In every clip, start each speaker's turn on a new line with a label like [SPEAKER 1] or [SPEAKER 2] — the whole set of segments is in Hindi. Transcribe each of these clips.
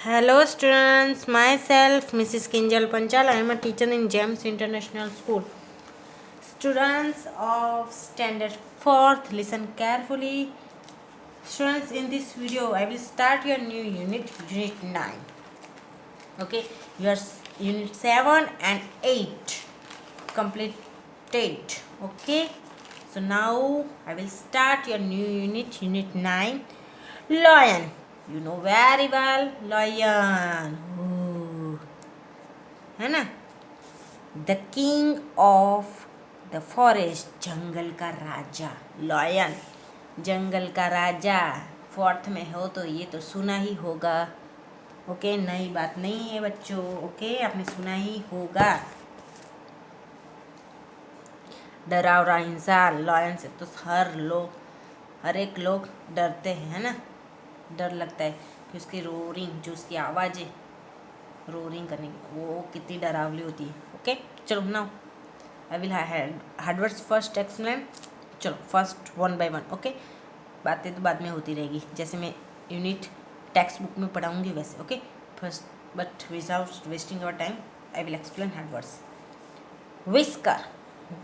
[SPEAKER 1] Hello students, myself Mrs. Kinjal Panchal. I am a teacher in GEMS International School. Students of standard 4th, listen carefully. Students, in this video I will start your new unit, unit 9. Okay, your unit 7 and 8 completed. Okay, so now I will start your new unit, unit 9, lion. You know very well, lion. Ooh. है ना, the king of the forest, जंगल का राजा, लायन, जंगल का राजा। 4th में हो तो ये तो सुना ही होगा। ओके, नई बात नहीं है बच्चों। ओके, आपने सुना ही होगा। डरावना इंसान, लायन से तो हर एक लोग डरते हैं, है ना। डर लगता है कि उसकी रोरिंग, जो उसकी आवाज़ है रोरिंग करने की, वो कितनी डरावनी होती है। ओके, चलो now I will hard words first explain. चलो फर्स्ट 1 by 1। ओके, बातें तो बाद में होती रहेगी, जैसे मैं यूनिट टेक्स्ट बुक में पढ़ाऊँगी वैसे। Okay, first but without wasting your time I will explain hard words. Whisker,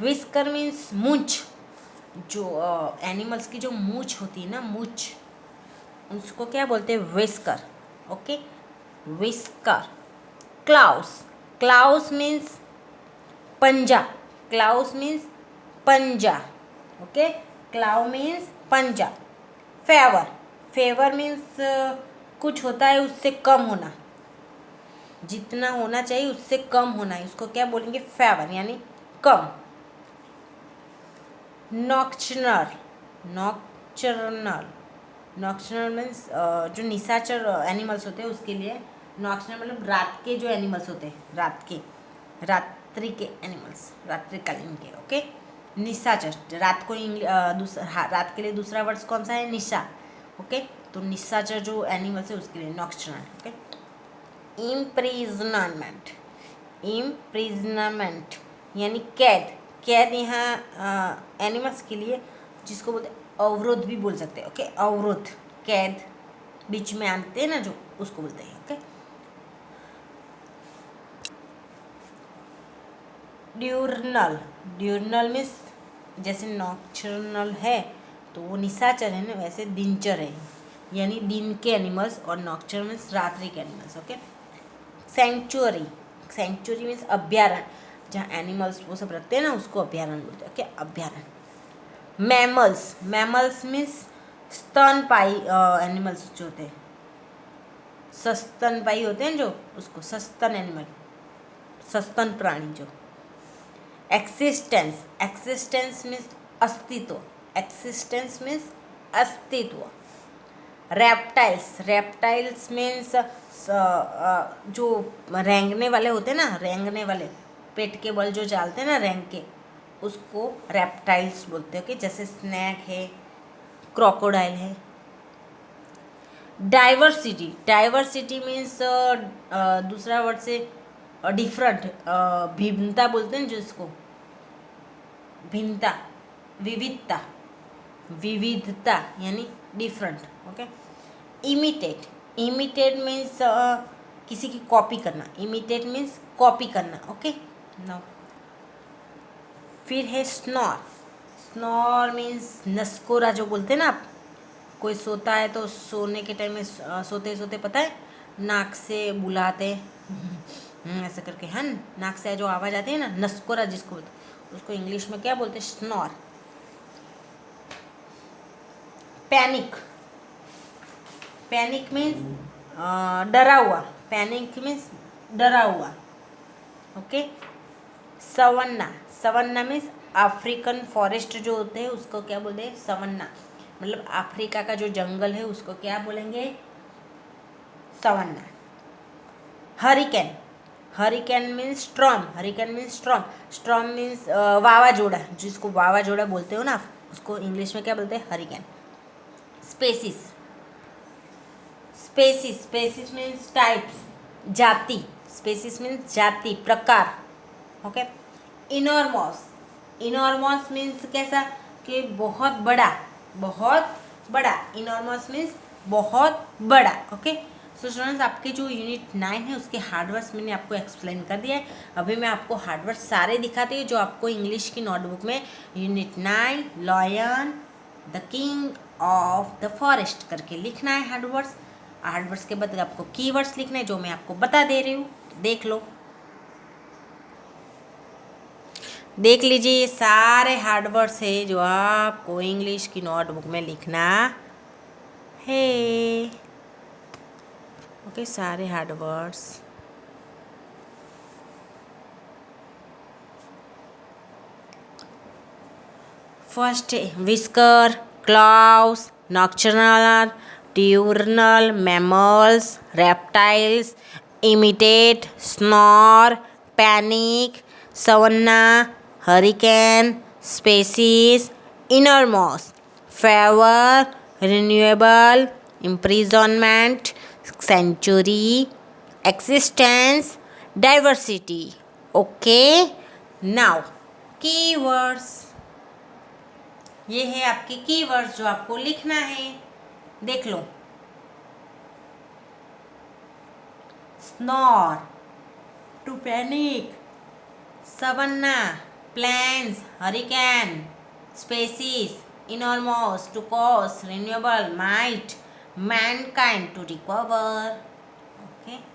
[SPEAKER 1] whisker means मूंछ। जो एनिमल्स की जो मूंछ होती है ना, मूंछ, उसको क्या बोलते हैं? Whisker. Okay, whisker. Claws, claws means पंजा, क्लाउस मीन्स पंजा। ओके, क्लाउ मीन्स पंजा। फेवर, फेवर मीन्स कुछ होता है उससे कम होना, जितना होना चाहिए उससे कम होना है, उसको क्या बोलेंगे? फेवर, यानी कम। नॉक्चरनल, नॉक्चरनल, नॉक्चरनल मीन्स जो निशाचर एनिमल्स होते हैं उसके लिए। नॉक्चरनल मतलब रात के जो एनिमल्स होते हैं, रात्रि के एनिमल्स, रात्रिकालीन के। ओके, निशाचर, रात को रात के लिए दूसरा वर्ड कौन सा है? निशा। ओके, तो निशाचर जो एनिमल्स है उसके लिए नॉक्चरनल। ओके, इम्प्रिजनमेंट, इम्प्रिजनमेंट यानी कैद। कैद यहाँ एनिमल्स के लिए जिसको बोलते अवरोध भी बोल सकते हैं। ओके, अवरोध, कैद, बीच में आते हैं ना जो, उसको बोलते हैं। ओके, ड्यूरनल, ड्यूरनल मीन्स जैसे नॉक्चरनल है तो वो निशाचर है ना, वैसे दिनचर है, यानी दिन के एनिमल्स, और नॉक्चर मीन्स रात्रि के animals. Okay, sanctuary, sanctuary means अभ्यारण्य, जहाँ एनिमल्स वो सब रखते हैं ना, उसको अभ्यारण्य बोलते हैं। ओके, अभ्यारण्य। मैमल्स, मैमल्स मीन्स स्तनपाई एनिमल्स जो होते हैं, सस्तनपाई होते हैं जो, उसको सस्तन एनिमल, सस्तन प्राणी जो। एक्सिस्टेंस, एक्सिस्टेंस मीन्स अस्तित्व, एक्सिस्टेंस मीन्स अस्तित्व। रेप्टाइल्स, रेप्टाइल्स मीन्स जो रेंगने वाले होते हैं ना, रेंगने वाले, पेट के बल जो चलते हैं ना, रेंग के, उसको रेप्टाइल्स बोलते हैं। कि जैसे स्नैक है, क्रोकोडाइल है। डाइवर्सिटी, डाइवर्सिटी मीन्स दूसरा वर्ड से डिफरेंट, भिन्नता बोलते हैं जिसको, भिन्नता, विविधता, विविधता यानी different. Okay, imitate, imitate means किसी की कॉपी करना, इमिटेट मीन्स कॉपी करना। ओके, नाउ फिर है स्नोर, स्नोर मीन्स नस्कोरा जो बोलते हैं ना आप, कोई सोता है तो सोने के टाइम में सोते सोते पता है नाक से बुलाते ऐसा करके, है ना, नाक से जो आवाज़ आती है ना, नस्कोरा जिसको बोलते हैं, उसको इंग्लिश में क्या बोलते हैं? स्नोर। पैनिक, पैनिक मीन्स डरा हुआ, पैनिक मीन्स डरा हुआ। ओके, सवन्ना, सवन्ना मीन्स अफ्रीकन फॉरेस्ट जो होते हैं उसको क्या बोलते हैं? सवन्ना, मतलब अफ्रीका का जो जंगल है उसको क्या बोलेंगे? Savanna. Hurricane, hurricane means storm, hurricane means storm, storm means वावाजोड़ा, जिसको वावाजोड़ा बोलते हो ना, उसको इंग्लिश में क्या बोलते हैं? Hurricane. Species, species, species means types, जाति, स्पेसिस मीन्स जाति, प्रकार। ओके, इनॉर्मस, इनॉर्मस मीन्स कैसा? कि बहुत बड़ा, बहुत बड़ा, इनॉर्मस मीन्स बहुत बड़ा। ओके, सो स्टूडेंट्स, आपके जो यूनिट 9 है उसके हार्ड वर्ड्स मैंने आपको एक्सप्लेन कर दिया है। अभी मैं आपको हार्ड वर्ड्स सारे दिखाती हूँ जो आपको इंग्लिश की नोटबुक में unit 9 lion the king of the forest करके लिखना है हार्ड वर्ड्स। हार्ड वर्ड्स के बाद आपको कीवर्ड्स लिखना है जो मैं आपको बता दे रही हूँ, देख लो। देख लीजिए, ये सारे हार्ड वर्ड्स है जो आपको इंग्लिश की नोटबुक में लिखना है। ओके, सारे hard words. First whisker, claws, nocturnal, diurnal, mammals, reptiles, imitate, snore, panic, savanna, hurricane, species, innermost, favor, renewable, imprisonment, century, existence, diversity. Okay, now keywords, ये है आपके कीवर्ड्स जो आपको लिखना है, देख लो। Snore, to panic, savanna, plains, hurricane, species, enormous, to cause, renewable, might, mankind, to recover. Okay,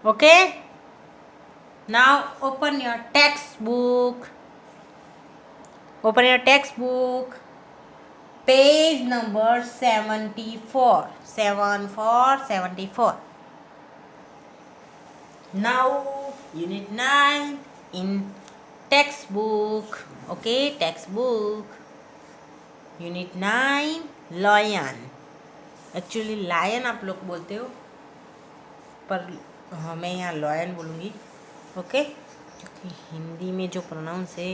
[SPEAKER 1] okay, now open your textbook. Open your textbook, page number 74. 74. Now unit 9 in textbook. Okay, textbook. Unit 9 lion. Actually lion आप लोग बोलते हो, पर हाँ मैं यहाँ लॉयन बोलूँगी। ओके, क्योंकि हिंदी में जो प्रोनाउंस है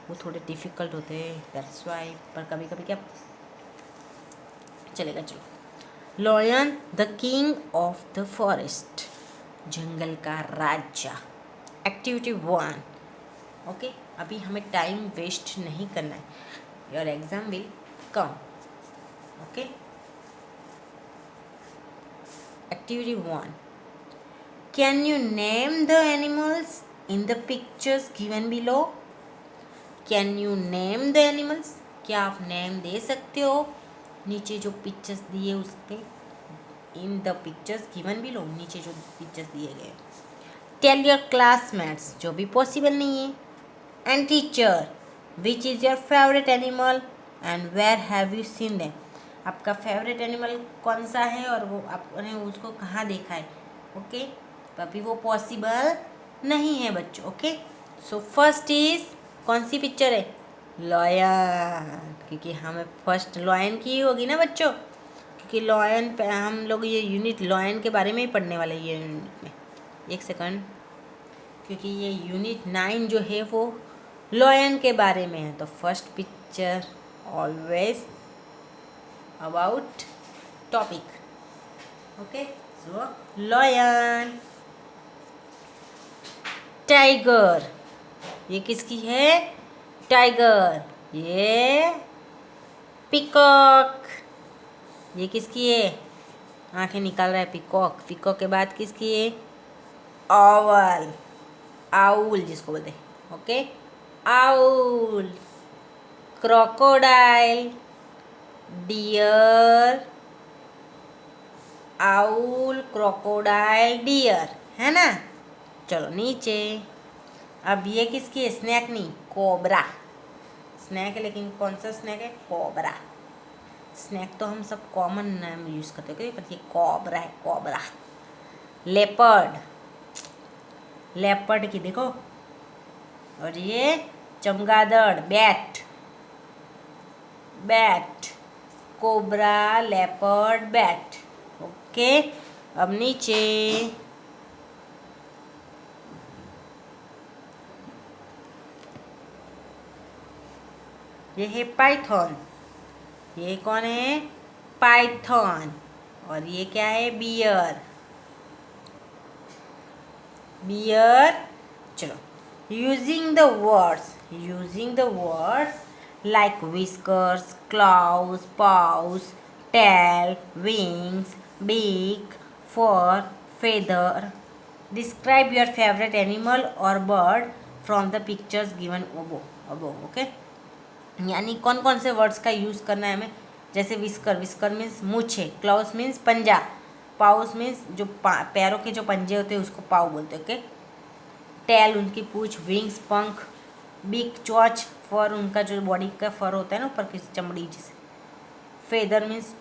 [SPEAKER 1] वो थोड़े डिफ़िकल्ट होते हैं, दैट्स वाई। पर कभी कभी क्या चलेगा। चलो, lion the king of the forest, जंगल का राजा। एक्टिविटी 1। ओके, अभी हमें टाइम वेस्ट नहीं करना है, your exam will come. Okay, activity 1, can you name the animals in the pictures given below. Can you name the animals, क्या आप नेम दे सकते हो नीचे जो पिक्चर्स दिए उस पर। In the pictures given below, नीचे जो पिक्चर्स दिए गए। टेल योर क्लासमेट्स, जो भी पॉसिबल नहीं है। And teacher, which is your favourite animal and where have you seen them. आपका फेवरेट एनिमल कौन सा है और वो आपने उसको कहाँ देखा है। ओके, तो अभी वो पॉसिबल नहीं है बच्चों। ओके, सो फर्स्ट इज कौन सी पिक्चर है, लॉयन, क्योंकि हमें फर्स्ट लॉयन की होगी ना बच्चों। क्योंकि लॉयन पे हम लोग ये यूनिट लॉयन के बारे में ही पढ़ने वाले हैं ये यूनिट में। एक सेकंड, क्योंकि ये यूनिट 9 जो है वो लॉयन के बारे में है। तो first picture always about topic. Okay, so lion, tiger, ये किसकी है? टाइगर। ये पिकॉक, ये किसकी है? आंखें निकाल रहा है पिकॉक। पिकॉक के बाद किसकी है? ऑवल, आउल जिसको बोलते हैं। Okay, owl, crocodile, deer, owl, crocodile, deer, है ना। चलो नीचे, अब ये किसकी है? स्नैक नहीं, कोबरा। स्नैक है, लेकिन कौन सा स्नैक है? कोबरा। स्नैक तो हम सब कॉमन नाम यूज़ करते हैं, पर ये कोबरा है, कोबरा। लेपर्ड, लेपर्ड की देखो। और ये चमगादड़, bat, bat, cobra, leopard, bat. Okay, अब नीचे, ये है पाइथन। ये कौन है? पाइथन। और ये क्या है? Bear, bear. चलो, using the words like whiskers, claws, paws, tail, wings, beak, fur, feather. Describe your favorite animal or bird from the pictures given above. Okay, यानी कौन कौन से वर्ड्स का यूज़ करना है हमें? जैसे विस्कर मीन्स मूछे, क्लाउस मीन्स पंजा, पाउस मीन्स जो पैरों के जो पंजे होते हैं उसको पाव बोलते हैं। ओके, टेल उनकी पूछ, विंग्स पंख, बिग चोंच, फर उनका जो बॉडी का फर होता है ना ऊपर की चमड़ी जिसे, फेदर मीन्स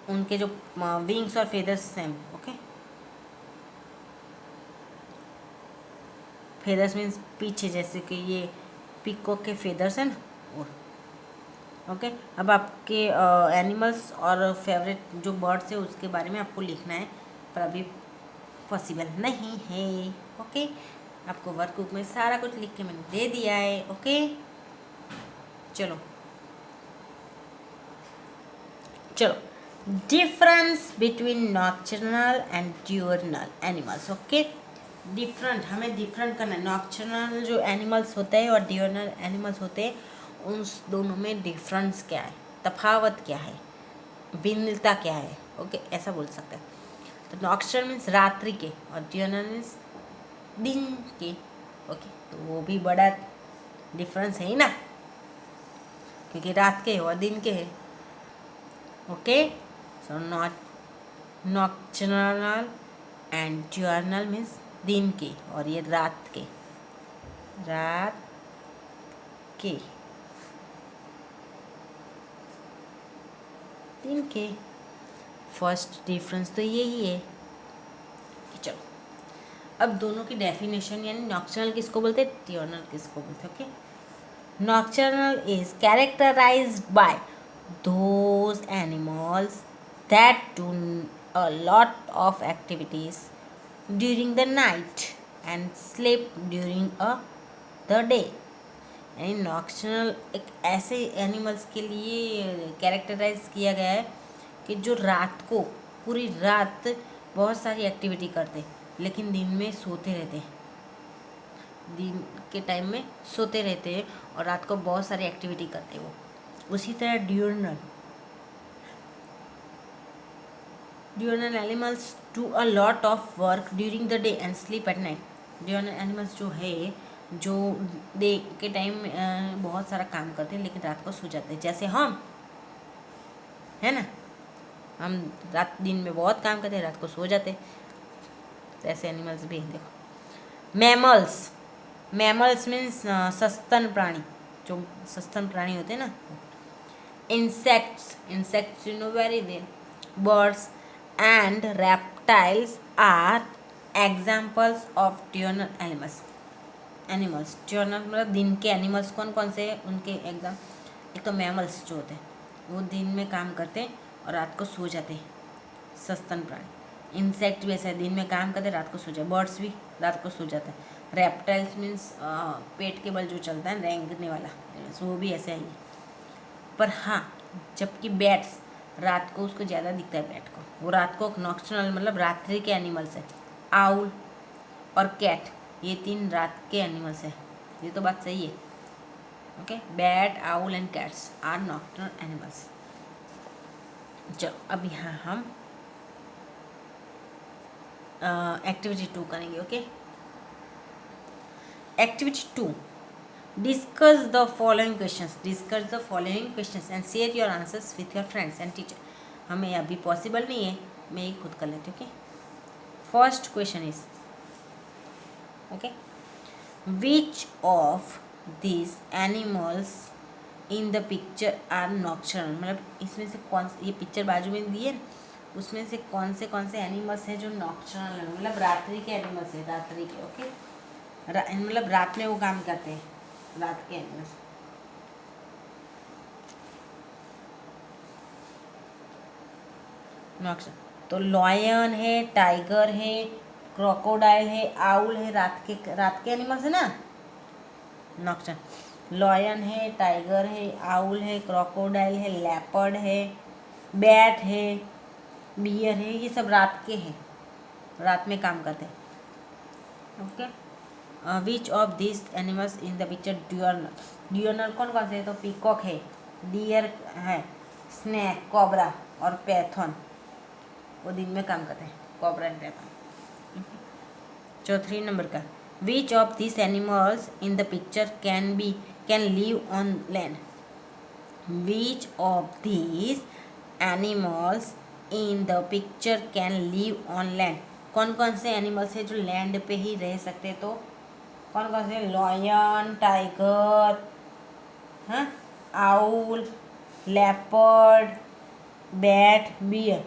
[SPEAKER 1] उनके जो विंग्स और feathers same. Okay, feathers means पीछे, जैसे कि ये पिकॉक के फेदर्स हैं ना। ओके, अब आपके एनिमल्स और फेवरेट जो बर्ड्स है उसके बारे में आपको लिखना है, पर अभी पॉसिबल नहीं है। ओके, आपको वर्कबुक में सारा कुछ लिख के मैंने दे दिया है। ओके, चलो difference between nocturnal and diurnal animals. Okay, different, हमें डिफरेंट करना है। नॉक्टर्नल जो एनिमल्स होते हैं और डियोर्नल एनिमल्स होते हैं, उन दोनों में डिफरेंस क्या है, तफावत क्या है, भिन्नता क्या है। ओके, ऐसा बोल सकते हैं। तो नॉक्टर्नल मीन्स रात्रि के और डियोर्नल मीन्स दिन के। ओके, तो वो भी बड़ा डिफरेंस है ही ना, क्योंकि रात के और दिन के है। Okay, so nocturnal and diurnal means दिन के, और ये रात के, दिन के। फर्स्ट डिफरेंस तो यही है। चलो, अब दोनों की डेफिनेशन, यानी नॉक्टर्नल किसको बोलते हैं, डियोर्नल किसको बोलते हैं। Okay, nocturnal is characterised by those animals that do a lot of activities during the night and sleep during the day. यानी नॉक्टर्नल एक ऐसे एनिमल्स के लिए कैरेक्टराइज किया गया है कि जो रात को, पूरी रात बहुत सारी एक्टिविटी करते, लेकिन दिन में सोते रहते हैं, दिन के टाइम में सोते रहते हैं और रात को बहुत सारी एक्टिविटी करते हैं वो। उसी तरह diurnal animals do a lot of work during the day and sleep at night. Diurnal animals जो है, जो डे के टाइम बहुत सारा काम करते हैं लेकिन रात को सो जाते हैं, जैसे हम, है ना। हम दिन में बहुत काम करते हैं, रात को सो जाते हैं। तो ऐसे एनिमल्स भी हैं। देखो, मैमल्स मीन्स सस्तन प्राणी, जो सस्तन प्राणी होते हैं ना। Insects you know very well. Birds and reptiles are examples of diurnal animals. Diurnal मतलब दिन के एनिमल्स कौन कौन से हैं, उनके एग्जाम। एक तो मैमल्स जो होते हैं वो दिन में काम करते हैं और रात को सो जाते हैं। सस्तन प्राणी। इंसेक्ट भी ऐसा है, दिन में काम करते रात को सो जाए। बर्ड्स भी रात को सो जाता है। रेप्टाइल्स मीन्स पेट के बल जो चलता है रेंगने वाला, वो भी ऐसा ही है। पर हाँ, जबकि बैट्स रात को उसको ज़्यादा दिखता है बैट को, वो रात को नॉक्टर्नल मतलब रात्रि के एनिमल्स है। आउल और कैट ये 3 रात के एनिमल्स है। ये तो बात सही है। Okay, bat, owl and cats are nocturnal animals. चलो अब यहाँ हम एक्टिविटी 2 करेंगे। Okay, activity 2, discuss the following questions and share your answers with your friends and teacher. हमें अभी पॉसिबल नहीं है, मैं ही खुद कर लेती हूँ। Okay, first question is okay, which of these animals in the picture are nocturnal. मतलब इसमें से कौन, ये पिक्चर बाजू में दी है, उसमें से कौन से एनिमल्स हैं जो नॉक्टर्नल है, मतलब रात्रि के एनिमल्स है, रात्रि के। ओके, मतलब रात में वो काम करते हैं, रात के एनिमल्स। नॉक्टर्नल तो लॉयन है, टाइगर है, क्रोकोडाइल है, आउल है, रात के एनिमल्स है ना नॉक्टर्नल। लॉयन है, टाइगर है, आउल है, क्रोकोडाइल है, लेपर्ड है, बैट है, बियर है, ये सब रात के हैं, रात में काम करते हैं। Okay, which of this animals in the picture diurnal कौन कौन से है, तो पीकॉक है, डियर है, स्नैक, कोबरा और पैथन, वो दिन में काम करते हैं, कोबरा एंड पैथन। चलो 3 नंबर का, विच of this animals in the picture can live on land. Which of this animals in the picture can live on land. कौन कौन से एनिमल्स है जो लैंड पे ही रह सकते हैं, तो कौन कौन से, लॉयन, टाइगर, हाँ, आउल, लेपर्ड, बैट, बियर,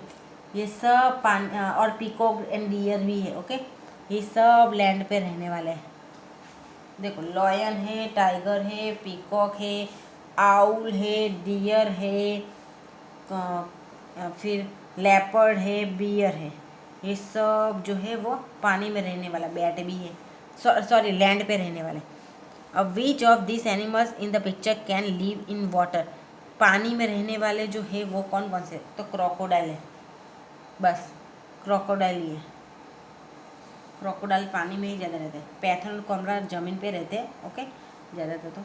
[SPEAKER 1] ये सब पानी, और पीकॉक एंड डियर भी है। ओके, ये सब लैंड पे रहने वाले हैं। देखो, लॉयन है, टाइगर है, पीकॉक है, आउल है, डियर है, फिर लेपर्ड है, बियर है, ये सब जो है वो पानी में रहने वाला, बैट भी है, सॉरी लैंड पे रहने वाले। अब विच of this animals in the picture can live in water. पानी में रहने वाले जो है वो कौन कौन से, तो क्रोकोडाइल है, बस क्रोकोडाइल ही है। क्रोकोडाइल पानी में ही ज़्यादा रहते हैं, पैथन और कोबरा ज़मीन पे रहते हैं। ओके, ज़्यादातर तो।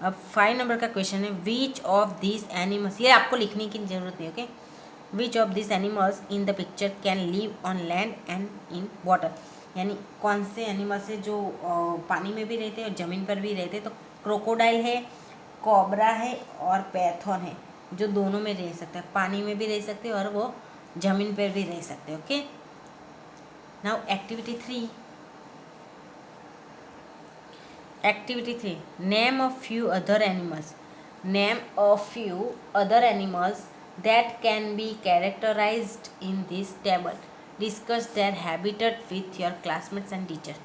[SPEAKER 1] अब 5 नंबर का क्वेश्चन है, विच ऑफ दिस एनिमल्स, ये आपको लिखने की जरूरत नहीं। Okay, which of this animals in the picture can live on land and in water. यानी कौन से एनिमल्स है जो पानी में भी रहते हैं और ज़मीन पर भी रहते हैं, तो क्रोकोडाइल है, कोबरा है और पैथन है, जो दोनों में रह सकता है, पानी में भी रह सकते हैं और वो ज़मीन पर भी रह सकते हैं। Okay, now activity 3, name a few other animals that can be characterized in this table. Discuss their habitat with your classmates and teacher.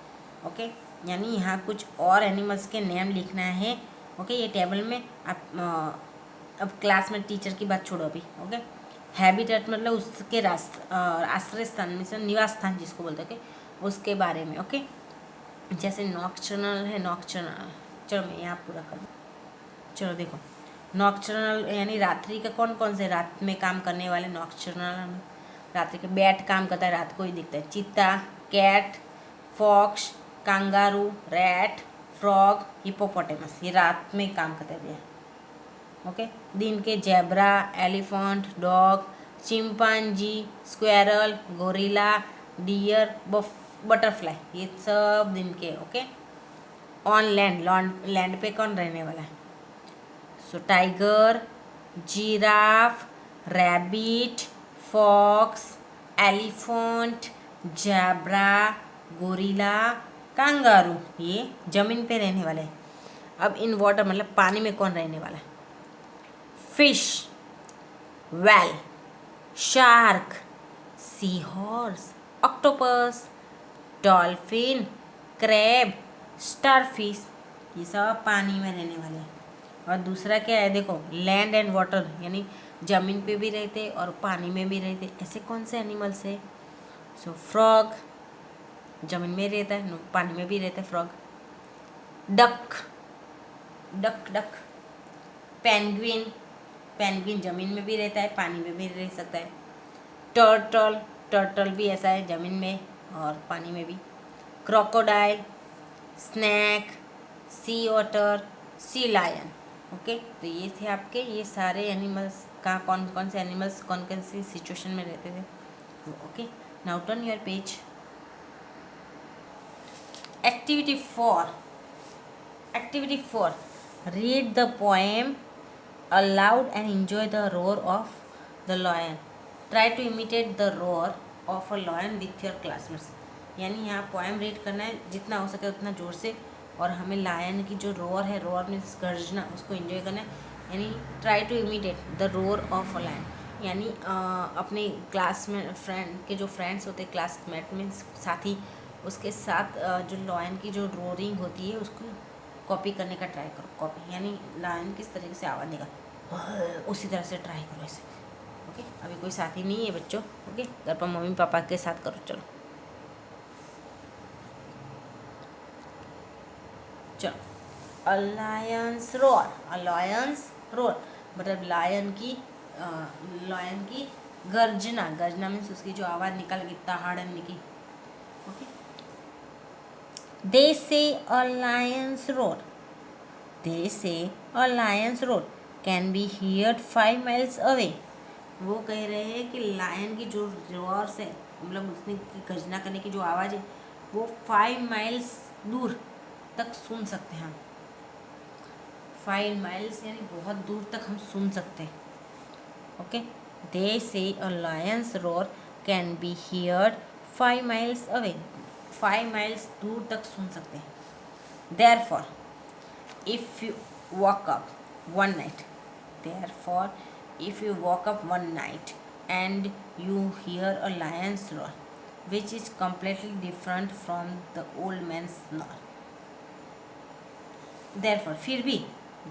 [SPEAKER 1] Okay, यानी यहाँ कुछ और एनिमल्स के नेम लिखना है। ओके, ये टेबल में आप अब क्लास में टीचर की बात छोड़ो अभी। ओके, हैबिटेट मतलब उसके आश्रय स्थान में से निवास स्थान जिसको बोलते हैं, ओके, उसके बारे में। ओके, जैसे नॉक्टर्नल है, नॉक्टर्नल, चलो मैं यहाँ पूरा कर दूँ। चलो देखो, नॉक्टर्नल यानी रात्रि का कौन कौन से रात में काम करने वाले, नॉक्टर्नल रात्रि के। बैट काम करता है, रात को ही दिखता है। चीता, cat, fox, kangaroo, rat, frog, hippopotamus, ये रात में काम करते हैं। ओके, दिन के zebra, elephant, dog, chimpanzee, squirrel, gorilla, deer, butterfly, ये सब दिन के। ओके, ऑन लैंड पे कौन रहने वाला है, so tiger, giraffe, rabbit, fox, elephant, zebra, gorilla, kangaroo, ये जमीन पे रहने वाले हैं। अब इन वाटर मतलब पानी में कौन रहने वाला है, fish, whale, shark, sea horse, octopus, dolphin, crab, starfish, ये सब पानी में रहने वाले हैं। और दूसरा क्या है, देखो लैंड एंड वाटर, यानी ज़मीन पे भी रहते और पानी में भी रहते। ऐसे कौन से एनिमल्स है? सो फ्रॉग ज़मीन में रहता है, पानी में भी रहता है frog. Duck, duck duck. Penguin, penguin ज़मीन में भी रहता है, पानी में भी रह सकता है। टर्टल, टर्टल भी ऐसा है, ज़मीन में और पानी में भी। क्रोकोडाइल, स्नैक, सी ऑटर, सी लायन। ओके, तो ये थे आपके, ये सारे एनिमल्स कहाँ कौन कौन से एनिमल्स कौन कौन सी सिचुएशन में रहते थे। Okay, now turn your page. Activity 4, activity 4, read the poem aloud and enjoy the roar of the lion. Try to imitate the roar of a lion with your classmates. यानी यहाँ पोएम रीड करना है, जितना हो सके उतना ज़ोर से, और हमें लायन की जो रोर है, रोर में गर्जना, उसको एंजॉय करना है। यानी try to imitate the roar of a lion, यानी अपने क्लास में फ्रेंड के जो फ्रेंड्स होते हैं, क्लासमेट में साथी, उसके साथ जो लायन की जो रोरिंग होती है उसको कॉपी करने का ट्राई करो। कॉपी यानी लायन किस तरीके से आवाज़ देगा, उसी तरह से ट्राई करो ऐसे। ओके, अभी कोई साथी नहीं है बच्चों। ओके, घर पर मम्मी पापा के साथ करो। चलो चलो। अ लायंस रोर, अ लायंस रोर मतलब लायन की गर्जना, गर्जना मीन्स उसकी जो आवाज़ निकल गई, दहाड़ने की। Okay, they say a lion's roar, they say a lion's roar can be heard 5 miles away. वो कह रहे हैं कि लायन की जो रोर्स है, मतलब उसने की गर्जना करने की जो आवाज़ है, वो 5 माइल्स दूर तक सुन सकते हैं हम। 5 माइल्स यानी बहुत दूर तक हम सुन सकते हैं। Okay, they say a lion's roar can be heard 5 miles away. 5 miles दूर तक सुन सकते हैं। Therefore, if you woke up one night, therefore if you woke up one night and you hear a lion's roar which is completely different from the old man's snore, therefore फिर भी,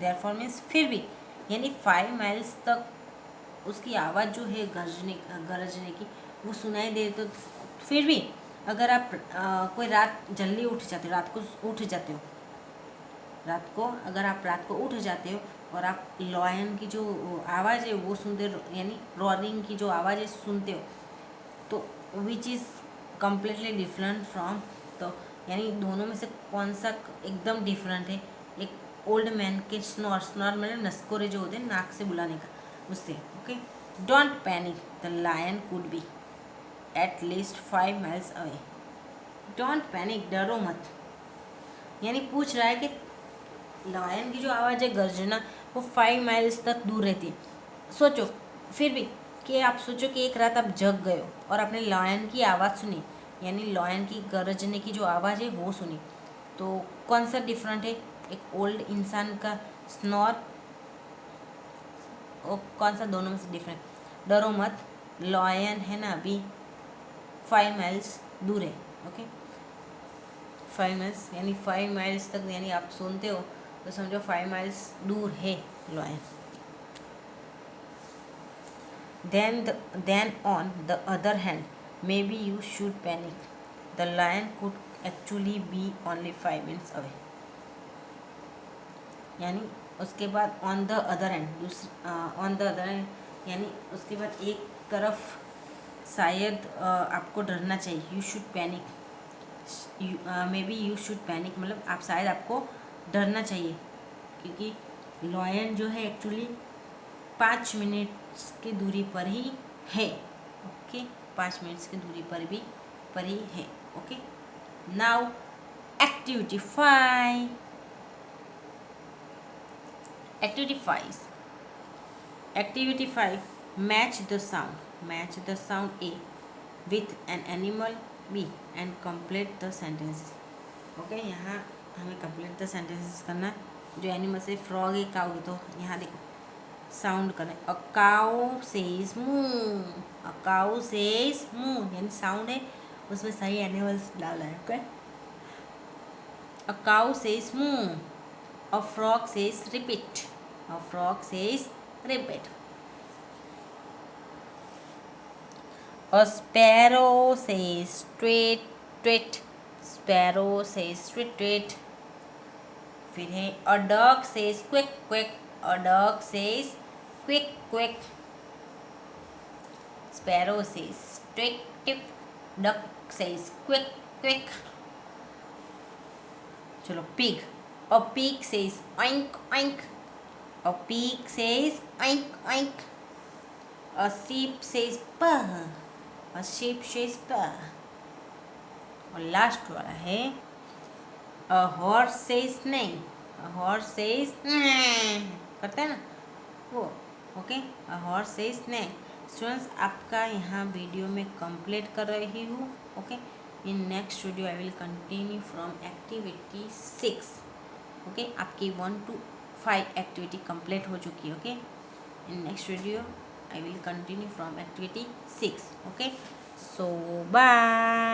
[SPEAKER 1] therefore means फिर भी, यानी 5 माइल्स तक उसकी आवाज़ जो है गरजने की वो सुनाई दे, तो फिर भी अगर आप कोई रात जल्दी उठ जाते हो, रात को उठ जाते हो, रात को अगर आप रात को उठ जाते हो और आप लॉयन की जो आवाज़ है वो सुनते हो, यानी रॉरिंग की जो आवाज़ है सुनते हो, तो which is completely different from, तो यानी दोनों में से कौन सा एकदम डिफरेंट है? एक ओल्ड मैन के स्नॉर, स्नॉर मतलब नस्कोरे जो होते हैं नाक से बुलाने का, उससे। Okay, don't panic, the lion could be at least 5 miles away. Don't panic, डरो मत, यानी पूछ रहा है कि लायन की जो आवाज़ है गर्जना, वो 5 माइल्स तक दूर रहती है। सोचो फिर भी कि आप सोचो कि एक रात आप जग गए हो और आपने लायन की आवाज़ सुनी, यानी लायन की गरजने की जो आवाज़ है वो सुनी, तो कौन सा डिफरेंट है? एक ओल्ड इंसान का स्नॉर, और कौन सा दोनों में से डिफरेंट? डरो मत, लायन है ना अभी 5 माइल्स दूर है। ओके, 5 माइल्स यानी 5 माइल्स तक, यानी आप सुनते हो तो समझो 5 माइल्स दूर है lion. Then on the other hand, maybe you should panic. The lion could actually be only 5 minutes away. यानी उसके बाद on the other hand, on the other hand यानी उसके बाद एक तरफ शायद आपको डरना चाहिए। You should panic. Maybe you should panic मतलब आप शायद आपको डरना चाहिए, क्योंकि लायन जो है एक्चुअली 5 मिनट की दूरी पर ही है। ओके, 5 मिनट्स की दूरी पर ही है। Okay, now activity 5, activity 5, match the sound A with an animal B and complete the sentences. Okay, यहाँ हमें कंप्लीट द सेंटेंसेस करना है। जो एनिमल से फ्रॉग है, काऊ है, तो यहाँ देखो साउंड करें। अ काऊ सेज मू, अ काऊ सेज मू, यानी साउंड है उसमें सही एनिमल्स डाला है। ओके, अ काऊ सेज मू, a frog says repeat, A frog says repeat. A sparrow says tweet tweet. Sparrow says tweet tweet. फिर है a dog says quick quick. A dog says quick quick. Sparrow says tweet tweet. Duck says quick quick. चलो pig. A pig says oink oink. A pig says oink oink. A sheep says pah. A sheep says pah. और लास्ट वाला है a horse says नहीं. A horse says करते हैं ना वो. ओके, a horse says नहीं. स्टूडेंट्स, आपका यहाँ वीडियो में कंप्लीट कर रही हूँ. Okay, in next video I will continue from activity 6. Okay, आपकी 1 to 5 एक्टिविटी कंप्लीट हो चुकी है. Okay, in next video I will continue from activity 6. Okay, so bye.